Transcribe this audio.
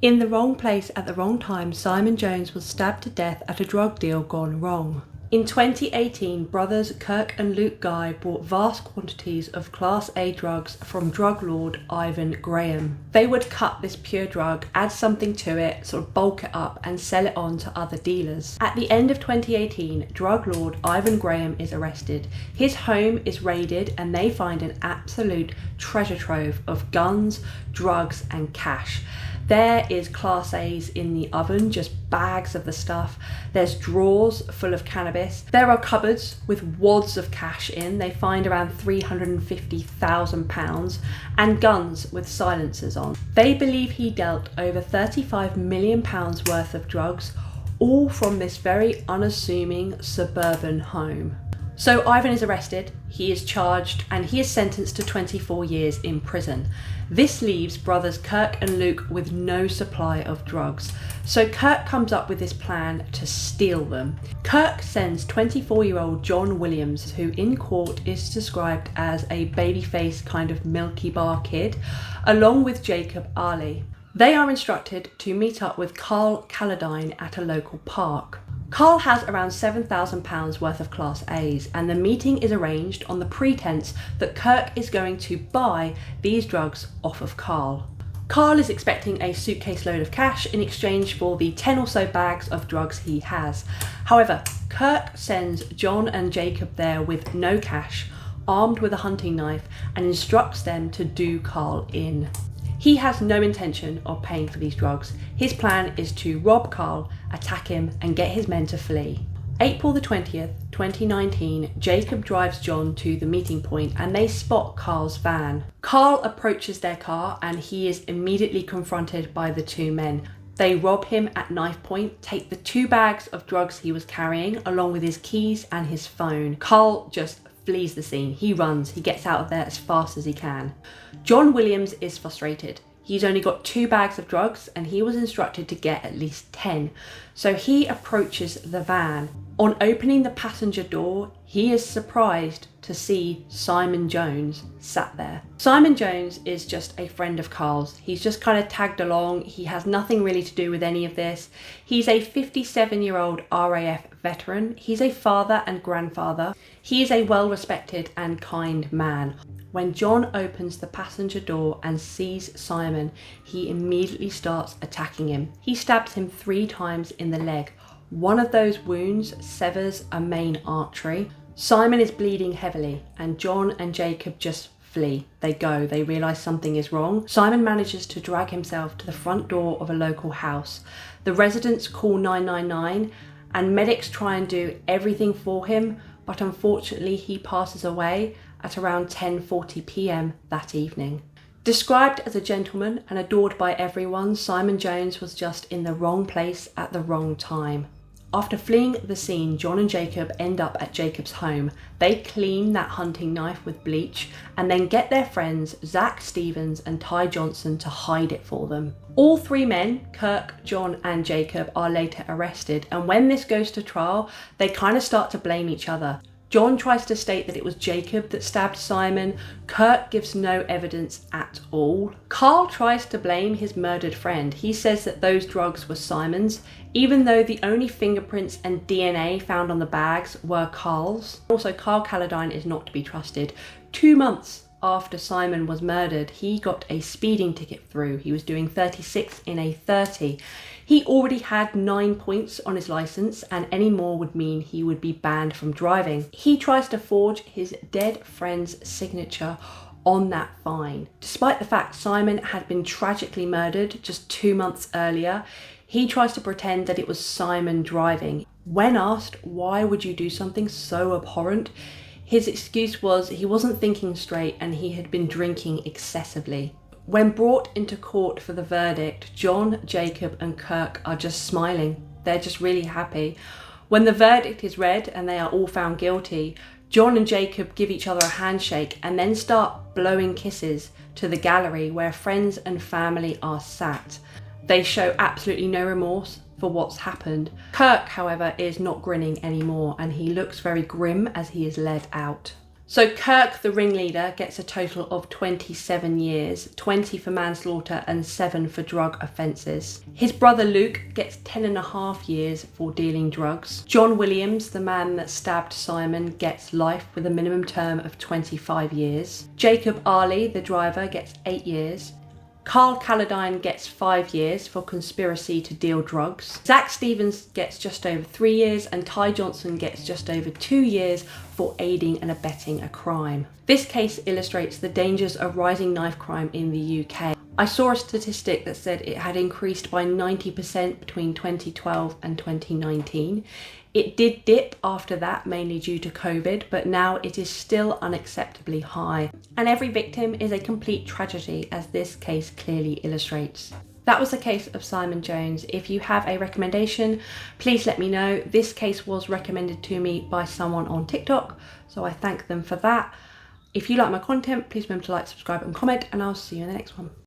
In the wrong place at the wrong time, Simon Jones was stabbed to death at a drug deal gone wrong. In 2018, brothers Kirk and Luke Guy bought vast quantities of Class A drugs from drug lord Ivan Graham. They would cut this pure drug, add something to it, sort of bulk it up and sell it on to other dealers. At the end of 2018, drug lord Ivan Graham is arrested. His home is raided and they find an absolute treasure trove of guns, drugs and cash. There is Class A's in the oven, just bags of the stuff. There's drawers full of cannabis. There are cupboards with wads of cash in. They find around £350,000 and guns with silencers on. They believe he dealt over £35 million worth of drugs, all from this very unassuming suburban home. So Ivan is arrested, he is charged, and he is sentenced to 24 years in prison. This leaves brothers Kirk and Luke with no supply of drugs. So Kirk comes up with this plan to steal them. Kirk sends 24-year-old John Williams, who in court is described as a babyface kind of Milky Bar kid, along with Jacob Ali. They are instructed to meet up with Carl Calladine at a local park. Carl has around £7,000 worth of Class A's, and the meeting is arranged on the pretense that Kirk is going to buy these drugs off of Carl. Carl is expecting a suitcase load of cash in exchange for the 10 or so bags of drugs he has. However, Kirk sends John and Jacob there with no cash, armed with a hunting knife, and instructs them to do Carl in. He has no intention of paying for these drugs. His plan is to rob Carl, attack him, and get his men to flee. April the 20th, 2019, Jacob drives John to the meeting point and they spot Carl's van. Carl approaches their car and he is immediately confronted by the two men. They rob him at knife point, take the 2 bags of drugs he was carrying, along with his keys and his phone. Carl just flees the scene. He runs, he gets out of there as fast as he can. John Williams is frustrated. He's only got 2 bags of drugs and he was instructed to get at least 10. So he approaches the van. On opening the passenger door, he is surprised to see Simon Jones sat there. Simon Jones is just a friend of Carl's. He's just kind of tagged along. He has nothing really to do with any of this. He's a 57-year-old RAF veteran. He's a father and grandfather. He is a well-respected and kind man. When John opens the passenger door and sees Simon, he immediately starts attacking him. He stabs him 3 times in the leg. One of those wounds severs a main artery. Simon is bleeding heavily and John and Jacob just flee. They realise something is wrong. Simon manages to drag himself to the front door of a local house. The residents call 999 and medics try and do everything for him, but unfortunately he passes away at around 10:40 p.m. that evening. Described as a gentleman and adored by everyone, Simon Jones was just in the wrong place at the wrong time. After fleeing the scene, John and Jacob end up at Jacob's home. They clean that hunting knife with bleach and then get their friends Zach Stevens and Ty Johnson to hide it for them. All 3 men, Kirk, John and Jacob, are later arrested, and when this goes to trial, they kind of start to blame each other. John tries to state that it was Jacob that stabbed Simon. Kirk gives no evidence at all. Carl tries to blame his murdered friend. He says that those drugs were Simon's, even though the only fingerprints and DNA found on the bags were Carl's. Also, Carl Calladine is not to be trusted. 2 months after Simon was murdered, he got a speeding ticket through. He was doing 36 in a 30. He already had 9 points on his licence, and any more would mean he would be banned from driving. He tries to forge his dead friend's signature on that fine. Despite the fact Simon had been tragically murdered just 2 months earlier, he tries to pretend that it was Simon driving. When asked, why would you do something so abhorrent, his excuse was he wasn't thinking straight and he had been drinking excessively. When brought into court for the verdict, John, Jacob and Kirk are just smiling. They're just really happy. When the verdict is read and they are all found guilty, John and Jacob give each other a handshake and then start blowing kisses to the gallery where friends and family are sat. They show absolutely no remorse for what's happened. Kirk, however, is not grinning anymore and he looks very grim as he is led out. So Kirk, the ringleader, gets a total of 27 years, 20 for manslaughter and 7 for drug offences. His brother Luke gets 10.5 years for dealing drugs. John Williams, the man that stabbed Simon, gets life with a minimum term of 25 years. Jacob Arley, the driver, gets 8 years. Carl Calladine gets 5 years for conspiracy to deal drugs. Zach Stevens gets just over 3 years, and Ty Johnson gets just over 2 years for aiding and abetting a crime. This case illustrates the dangers of rising knife crime in the UK. I saw a statistic that said it had increased by 90% between 2012 and 2019. It did dip after that, mainly due to COVID, but now it is still unacceptably high. And every victim is a complete tragedy, as this case clearly illustrates. That was the case of Simon Jones. If you have a recommendation, please let me know. This case was recommended to me by someone on TikTok, so I thank them for that. If you like my content, please remember to like, subscribe and comment, and I'll see you in the next one.